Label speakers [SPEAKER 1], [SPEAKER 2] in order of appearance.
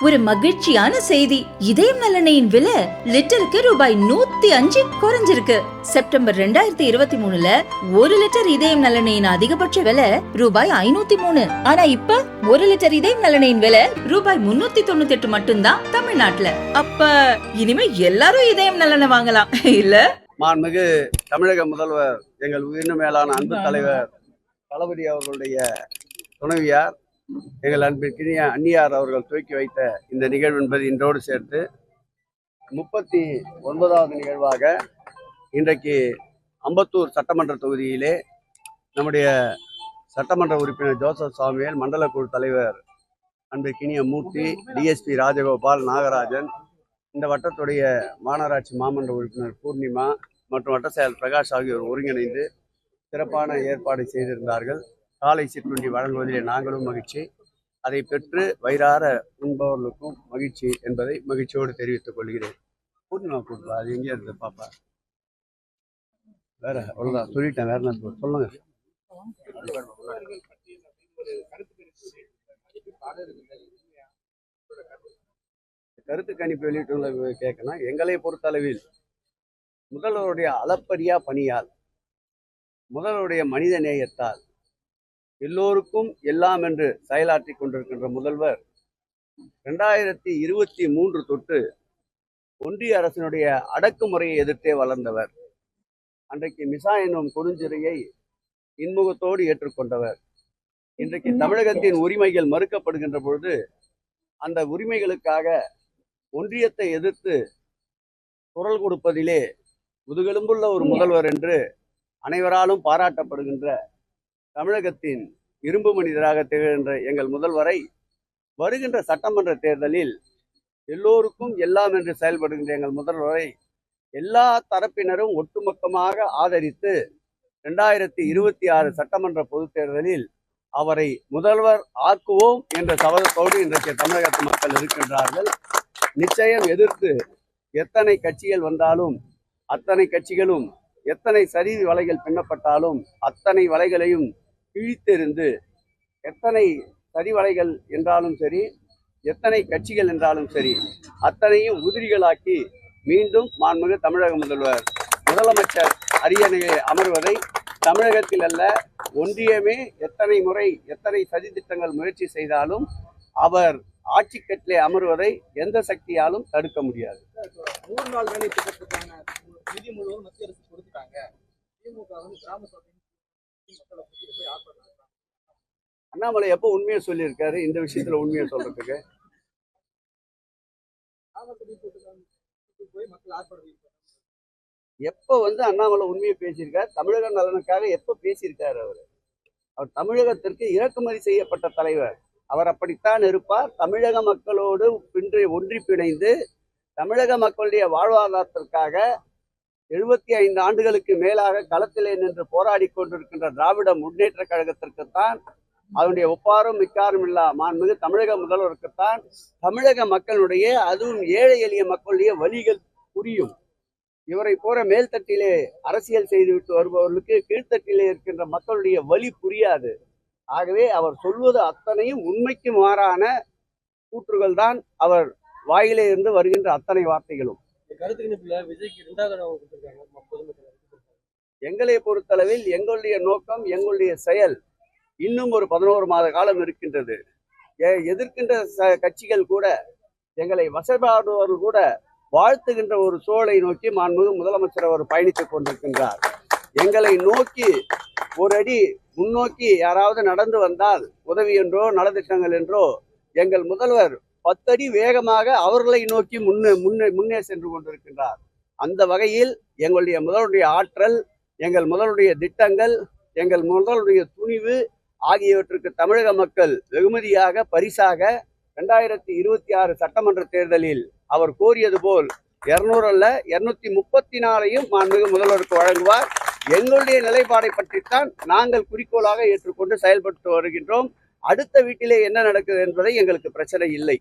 [SPEAKER 1] ஒரு மகிழ்ச்சியான செய்தி. இதயம் நல்லெண்ணெயின் விலை லிட்டருக்கு ரூபாய் 105 குறைஞ்சிருக்கு. செப்டம்பர் 2023ல 1 லிட்டர் இதயம் நல்லெண்ணெயின் அதிகபட்ச விலை ரூபாய் 503. ஆனா இப்ப 1 லிட்டர் இதயம் நல்லெண்ணெயின் விலை ரூபாய் 398 மட்டும்தான் தமிழ்நாட்டுல. அப்ப இனிமே எல்லாரும் இதயம் நல்லெண்ணெய் வாங்கலாம் இல்ல?
[SPEAKER 2] மாண்புமிகு தமிழக முதல்வர் எங்கள் உயிரினும் மேலான அன்பு தலைவர் தளபதி அவர்களுடைய துணைவியார் எங்கள் அன்பிற்கினிய அந்நியார் அவர்கள் துவக்கி வைத்த இந்த நிகழ்வு என்பது இன்றோடு சேர்த்து 39வது நிகழ்வாக இன்றைக்கு அம்பத்தூர் சட்டமன்ற தொகுதியிலே நம்முடைய சட்டமன்ற உறுப்பினர் ஜோசப் சாமுவேல், மண்டல குழு தலைவர் அன்பிற்கினிய மூர்த்தி, டிஎஸ்பி ராஜகோபால், நாகராஜன், இந்த வட்டத்துடைய மாநகராட்சி மாமன்ற உறுப்பினர் பூர்ணிமா மற்றும் வட்ட செயலர் பிரகாஷ் ஆகியோர் ஒருங்கிணைந்து சிறப்பான ஏற்பாடு செய்திருந்தார்கள். காலை சிற்றுண்டி வழங்குவதிலே நாங்களும் மகிழ்ச்சி, அதை பெற்று வயிறார உண்பவர்களுக்கும் மகிழ்ச்சி என்பதை மகிழ்ச்சியோடு தெரிவித்துக் கொள்கிறேன். பூர்ணிமா கூப்பிடா, அது எங்கே இருந்து பாப்பா? வேற அவ்வளோதான் சொல்லிட்டேன், வேற என்ன சொல்லுங்க. கருத்து கணிப்பு வெளியிட்டுள்ள கேட்கணும். எங்களை பொறுத்தளவில் முதல்வருடைய அளப்பரியா பணியால், முதல்வருடைய மனித நேயத்தால், எல்லோருக்கும் எல்லாம் என்று செயலாற்றி கொண்டிருக்கின்ற முதல்வர் 2023 தொட்டு ஒன்றிய அரசினுடைய அடக்குமுறையை எதிர்த்தே வளர்ந்தவர். அன்றைக்கு மிசா என்னும் கொடுஞ்சிறையை இன்முகத்தோடு ஏற்றுக்கொண்டவர். இன்றைக்கு தமிழகத்தின் உரிமைகள் மறுக்கப்படுகின்ற பொழுது அந்த உரிமைகளுக்காக ஒன்றியத்தை எதிர்த்து குரல் கொடுப்பதிலே முதுகெலும்புள்ள ஒரு முதல்வர் என்று அனைவராலும் பாராட்டப்படுகின்ற தமிழகத்தின் இரும்பு மனிதராக திகழ்கின்ற எங்கள் முதல்வரை வருகின்ற சட்டமன்ற தேர்தலில் எல்லோருக்கும் எல்லாம் என்று செயல்படுகின்ற எங்கள் முதல்வரை எல்லா தரப்பினரும் ஒட்டுமொத்தமாக ஆதரித்து 2026 சட்டமன்ற பொதுத் தேர்தலில் அவரை முதல்வர் ஆக்குவோம் என்ற சபதத்தோடு இன்றைக்கு தமிழகத்து மக்கள் இருக்கின்றார்கள். நிச்சயம் எதிர்த்து எத்தனை கட்சிகள் வந்தாலும், அத்தனை கட்சிகளும் எத்தனை சரி வலைகள் பின்னப்பட்டாலும் அத்தனை வலைகளையும் கிழித்தெறிந்து, எத்தனை சரிவலைகள் என்றாலும் சரி, எத்தனை கட்சிகள் என்றாலும் சரி, அத்தனையும் உதிரிகளாக்கி மீண்டும் மாண்புமிகு தமிழக முதலமைச்சர் அரியணையை அமர்வதை தமிழகத்தில் அல்ல, ஒன்றியமே எத்தனை முறை எத்தனை சதி திட்டங்கள் முயற்சி செய்தாலும் அவர் ஆட்சி கட்டிலே அமர்வதை எந்த சக்தியாலும் தடுக்க முடியாது.
[SPEAKER 3] 100 நாள் வேலை திட்டத்துக்கான நிதி முழுவதும் மத்திய அரசு கொடுத்துட்டாங்க. திமுக கிராம சபை
[SPEAKER 2] அண்ணாமலை எப்போ உண்மையை சொல்லியிருக்காரு இந்த விஷயத்துல? உண்மையை சொல்றதுக்கு எப்ப அண்ணாமலை உண்மையை பேசியிருக்காரு? தமிழக நலனுக்காக எப்ப பேசியிருக்காரு? அவர் தமிழகத்திற்கு இறக்குமதி செய்யப்பட்ட தலைவர். அவர் அப்படித்தான் இருப்பார். தமிழக மக்களோடு ஒன்றி பிணைந்து தமிழக மக்களுடைய வாழ்வாதாரத்திற்காக 75 ஆண்டுகளுக்கு மேலாக களத்திலே நின்று போராடி கொண்டிருக்கின்ற திராவிட முன்னேற்ற கழகத்திற்குத்தான், அதனுடைய ஒப்பாரும் மிக்காரும் இல்லா மாண்புமிகு தமிழக முதல்வருக்குத்தான் தமிழக மக்களுடைய, அதுவும் ஏழை எளிய மக்களுடைய வலிகள் புரியும். இவரை போற மேல்தட்டிலே அரசியல் செய்துவிட்டு வருபவர்களுக்கு கீழ்த்தட்டிலே இருக்கின்ற மக்களுடைய வலி புரியாது. ஆகவே அவர் சொல்வது அத்தனையும் உண்மைக்கு மாறான கூற்றுகள் தான் அவர் வாயிலே இருந்து வருகின்ற அத்தனை வார்த்தைகளும். எங்களை பொறுத்தளவில் எங்களுடைய நோக்கம், எங்களுடைய செயல் இன்னும் ஒரு 11 மாத காலம் இருக்கின்றது. எதிர்க்கின்ற கட்சிகள் கூட, எங்களை வசைபாடுபவர்கள் கூட வாழ்த்துகின்ற ஒரு சூழலை நோக்கி மாண்புமிகு முதலமைச்சர் அவர் பயணித்துக் கொண்டிருக்கின்றார். எங்களை நோக்கி ஒரு அடி முன்னோக்கி யாராவது நடந்து வந்தால் உதவி என்றோ நலத்திட்டங்கள் என்றோ எங்கள் முதல்வர் 10 அடி வேகமாக அவர்களை நோக்கி முன்னே சென்று கொண்டிருக்கின்றார். அந்த வகையில் எங்களுடைய முதல்வருடைய ஆற்றல், எங்கள் முதல்வருடைய திட்டங்கள், எங்கள் முதல்வருடைய துணிவு ஆகியவற்றுக்கு தமிழக மக்கள் வெகுமதியாக, பரிசாக 2026 சட்டமன்ற தேர்தலில் அவர் கோரியது போல் 200 அல்ல 234ஐயும் மாண்புமிகு முதல்வருக்கு வழங்குவார். எங்களுடைய நிலைப்பாடை பற்றித்தான் நாங்கள் குறிக்கோளாக ஏற்றுக்கொண்டு செயல்பட்டு வருகின்றோம். அடுத்த வீட்டிலே என்ன நடக்குது என்பதை எங்களுக்கு பிரச்சனை இல்லை.